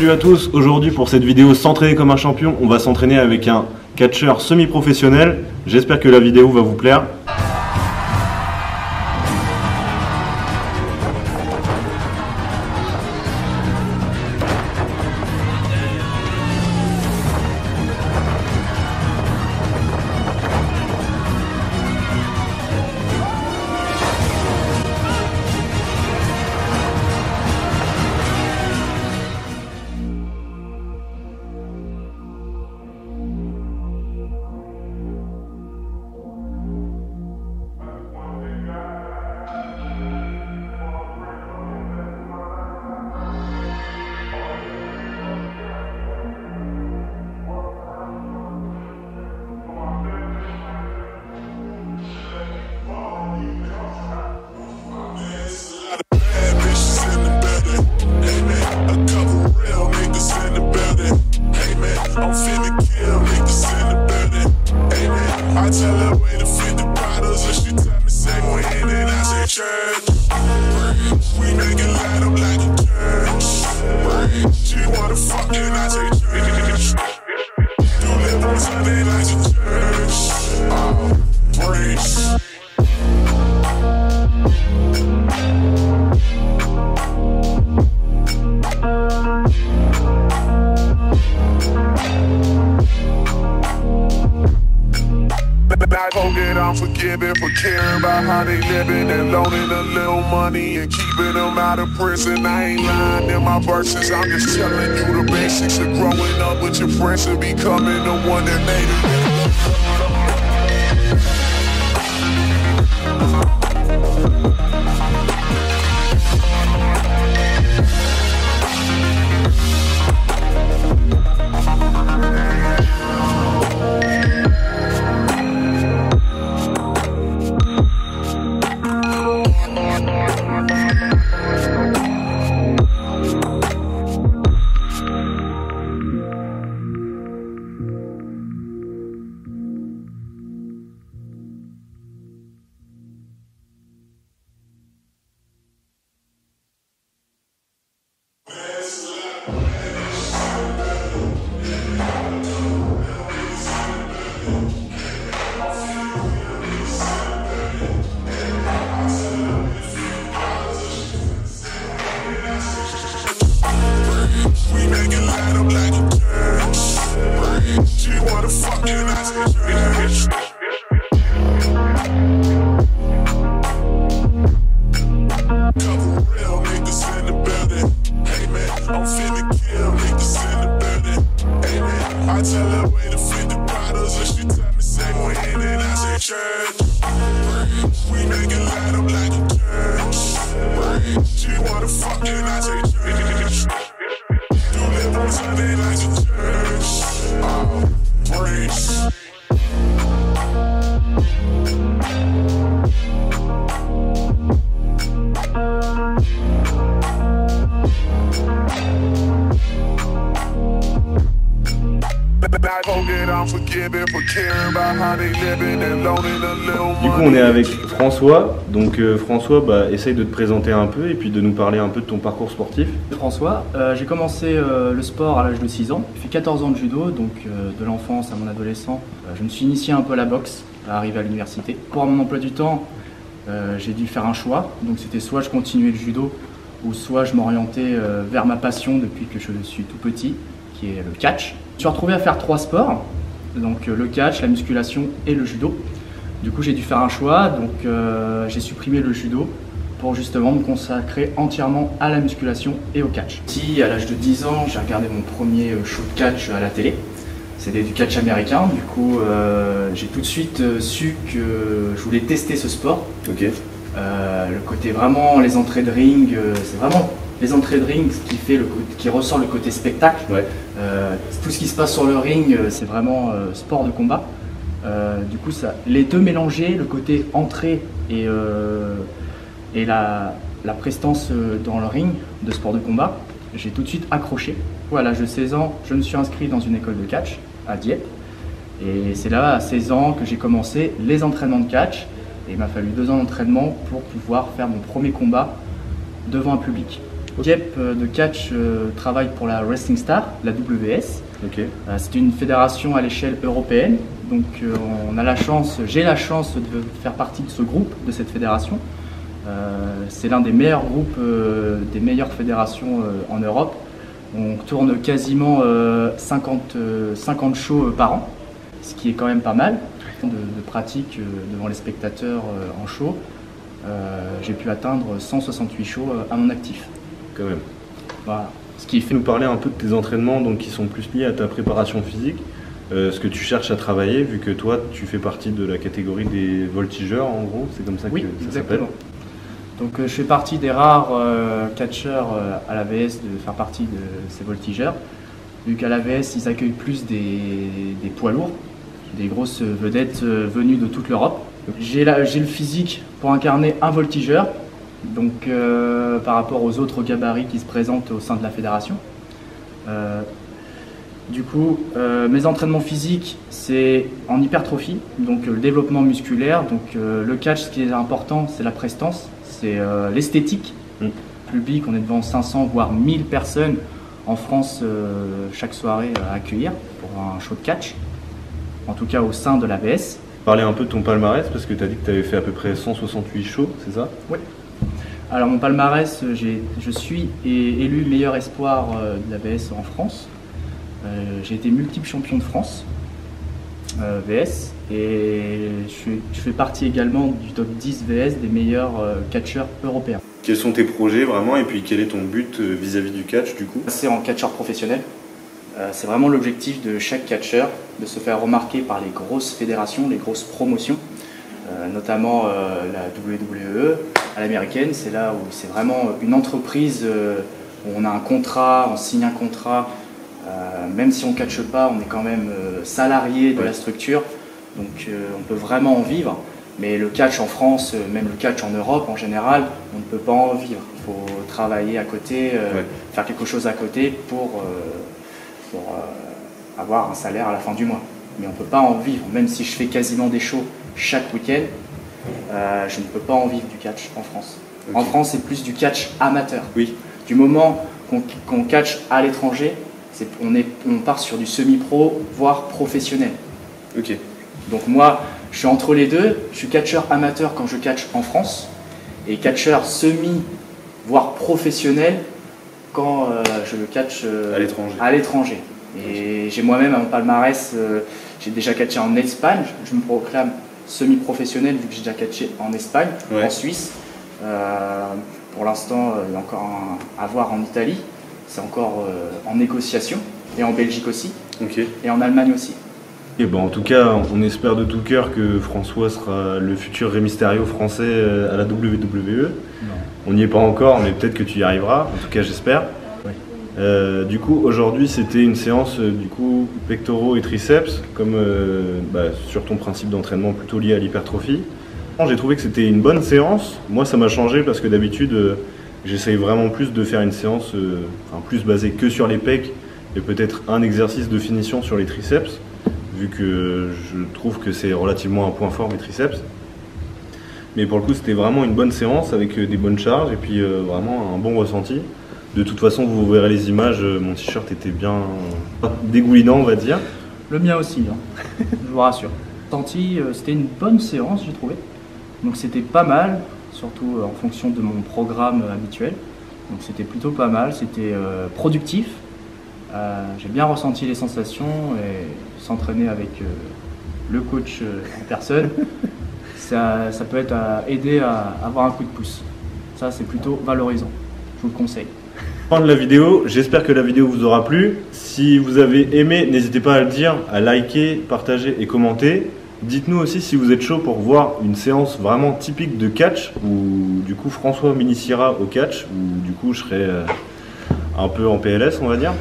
Salut à tous, aujourd'hui pour cette vidéo s'entraîner comme un champion, on va s'entraîner avec un catcheur semi-professionnel. J'espère que la vidéo va vous plaire. I'm finna kill niggas in the building. Amen. I tell her way to 50 bottles, and she tell me say we in and I say church. We make it light up like a church. She wanna fuck and I say church. Do live on Sunday like a church. Oh, praise. I hope that I'm forgiven for caring about how they living and loaning a little money and keeping them out of prison. I ain't lying in my verses, I'm just telling you the basics of growing up with your friends and becoming the one that made it. We make it light up like a church. She wanna fuck and I say church. Couple real niggas in the building. Hey man, I'm finna kill niggas in the building. Hey man, I tell her way to 50 bottles and she tell me say we in and I say church. We make it light up like a church. She wanna fuck and I say church. Sunday like a church. Oh, praise. Du coup on est avec François, donc François essaye de te présenter un peu et puis de nous parler un peu de ton parcours sportif. François, j'ai commencé le sport à l'âge de 6 ans, j'ai fait 14 ans de judo, donc de l'enfance à mon adolescent. Je me suis initié un peu à la boxe, à arriver à l'université. Pour mon emploi du temps, j'ai dû faire un choix, donc c'était soit je continuais le judo ou soit je m'orientais vers ma passion depuis que je suis tout petit, qui est le catch. Je me suis retrouvé à faire 3 sports, donc le catch, la musculation et le judo. Du coup j'ai dû faire un choix, donc j'ai supprimé le judo pour justement me consacrer entièrement à la musculation et au catch. Si à l'âge de 10 ans j'ai regardé mon premier show de catch à la télé, c'était du catch américain, du coup j'ai tout de suite su que je voulais tester ce sport. Ok. Le côté vraiment, les entrées de ring, c'est vraiment les entrées de ring qui ressort le côté spectacle. Ouais. Tout ce qui se passe sur le ring, c'est vraiment sport de combat. Du coup, les deux mélangés, le côté entrée et la prestance dans le ring de sport de combat, j'ai tout de suite accroché. À l'âge de 16 ans, je me suis inscrit dans une école de catch à Dieppe. Et c'est là, à 16 ans, que j'ai commencé les entraînements de catch. Et il m'a fallu 2 ans d'entraînement pour pouvoir faire mon premier combat devant un public. Dieppe de catch travaille pour la Wrestling Star, la WS. Ok. C'est une fédération à l'échelle européenne, donc j'ai la chance de faire partie de ce groupe, de cette fédération. C'est l'un des meilleurs groupes, des meilleures fédérations en Europe. On tourne quasiment 50 shows par an, ce qui est quand même pas mal de pratique devant les spectateurs en show. J'ai pu atteindre 168 shows à mon actif. Quand même. Voilà. Ce qui fait Nous parler un peu de tes entraînements donc, qui sont plus liés à ta préparation physique, ce que tu cherches à travailler, vu que toi tu fais partie de la catégorie des voltigeurs en gros, c'est comme ça que ça s'appelle. Donc je fais partie des rares catcheurs à l'AVS de faire partie de ces voltigeurs, vu qu'à l'AVS ils accueillent plus des poids lourds, des grosses vedettes venues de toute l'Europe. J'ai le physique pour incarner un voltigeur, donc par rapport aux autres gabarits qui se présentent au sein de la fédération. Du coup, mes entraînements physiques, c'est en hypertrophie, donc le développement musculaire. Donc le catch, ce qui est important, c'est la prestance, c'est l'esthétique. Public, on est devant 500 voire 1000 personnes en France chaque soirée à accueillir pour un show de catch, en tout cas au sein de l'AVS. Parler un peu de ton palmarès, parce que tu as dit que tu avais fait à peu près 168 shows, c'est ça? Oui. Alors mon palmarès, je suis élu meilleur espoir de l'AVS en France. J'ai été multiple champion de France VS et je fais partie également du top 10 VS des meilleurs catcheurs européens. Quels sont tes projets vraiment et puis quel est ton but vis-à-vis du catch du coup? C'est en catcheur professionnel. C'est vraiment l'objectif de chaque catcheur de se faire remarquer par les grosses fédérations, les grosses promotions, notamment la WWE à l'américaine. C'est là où c'est vraiment une entreprise où on a un contrat, on signe un contrat. Même si on ne catche pas, on est quand même salarié de la structure, donc on peut vraiment en vivre. Mais le catch en France, même le catch en Europe en général, on ne peut pas en vivre. Il faut travailler à côté, faire quelque chose à côté pour avoir un salaire à la fin du mois. Mais on ne peut pas en vivre, même si je fais quasiment des shows chaque week-end, je ne peux pas en vivre du catch en France. Okay. En France, c'est plus du catch amateur. Oui. Du moment qu'on catch à l'étranger, on part sur du semi-pro, voire professionnel. Ok. Donc moi, je suis entre les deux. Je suis catcheur amateur quand je catch en France et catcheur semi, voire professionnel quand je catch à l'étranger. Et j'ai moi-même un palmarès, j'ai déjà catché en Espagne. Je me proclame semi-professionnel vu que j'ai déjà catché en Espagne, en Suisse. Pour l'instant, il y a encore à voir en Italie. C'est encore en négociation, et en Belgique aussi, et en Allemagne aussi. Et bon, en tout cas, on espère de tout cœur que François sera le futur Rey Mysterio français à la WWE. Non. On n'y est pas encore, mais peut-être que tu y arriveras, en tout cas j'espère. Oui. Du coup, aujourd'hui c'était une séance pectoraux et triceps, comme sur ton principe d'entraînement plutôt lié à l'hypertrophie. J'ai trouvé que c'était une bonne séance. Moi ça m'a changé parce que d'habitude, j'essaye vraiment plus de faire une séance plus basée que sur les pecs et peut-être un exercice de finition sur les triceps, vu que je trouve que c'est relativement un point fort mes triceps. Mais pour le coup, c'était vraiment une bonne séance avec des bonnes charges et puis vraiment un bon ressenti. De toute façon, vous verrez les images, mon t-shirt était bien dégoulinant, on va dire. Le mien aussi, hein. Je vous rassure. C'était une bonne séance, j'ai trouvé. Donc c'était pas mal. Surtout en fonction de mon programme habituel. Donc c'était plutôt pas mal, c'était productif. J'ai bien ressenti les sensations et s'entraîner avec le coach en personne, ça peut aider à avoir un coup de pouce. Ça c'est plutôt valorisant, je vous le conseille. Fin de la vidéo, j'espère que la vidéo vous aura plu. Si vous avez aimé, n'hésitez pas à le dire, à liker, partager et commenter. Dites-nous aussi si vous êtes chaud pour voir une séance vraiment typique de catch où du coup François m'initiera au catch, où du coup je serai un peu en PLS on va dire.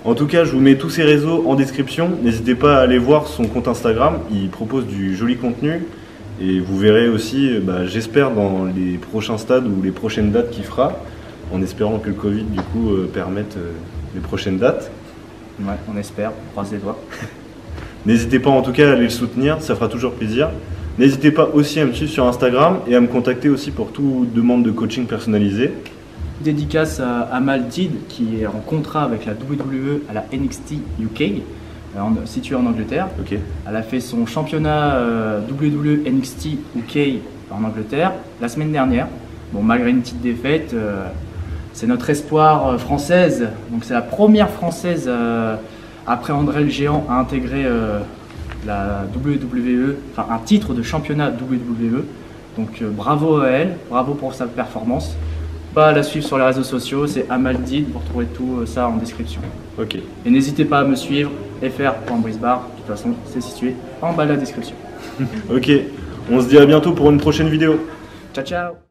En tout cas je vous mets tous ses réseaux en description, n'hésitez pas à aller voir son compte Instagram, il propose du joli contenu et vous verrez aussi, j'espère dans les prochains stades ou les prochaines dates qu'il fera, en espérant que le Covid du coup permette les prochaines dates. Ouais, on espère, on croise les doigts. N'hésitez pas en tout cas à aller le soutenir, ça fera toujours plaisir. N'hésitez pas aussi à me suivre sur Instagram et à me contacter aussi pour toute demande de coaching personnalisé. Dédicace à Maldid qui est en contrat avec la WWE à la NXT UK, située en Angleterre. Ok. Elle a fait son championnat WWE NXT UK en Angleterre la semaine dernière. Bon, malgré une petite défaite, c'est notre espoir française. Donc c'est la première française après André le Géant à intégrer la WWE, enfin un titre de championnat WWE. Donc bravo à elle, bravo pour sa performance. Pas à la suivre sur les réseaux sociaux, c'est Amaldid, vous retrouvez tout ça en description. Ok. Et n'hésitez pas à me suivre, fr.brisbar, de toute façon c'est situé en bas de la description. Ok, on se dit à bientôt pour une prochaine vidéo. Ciao ciao.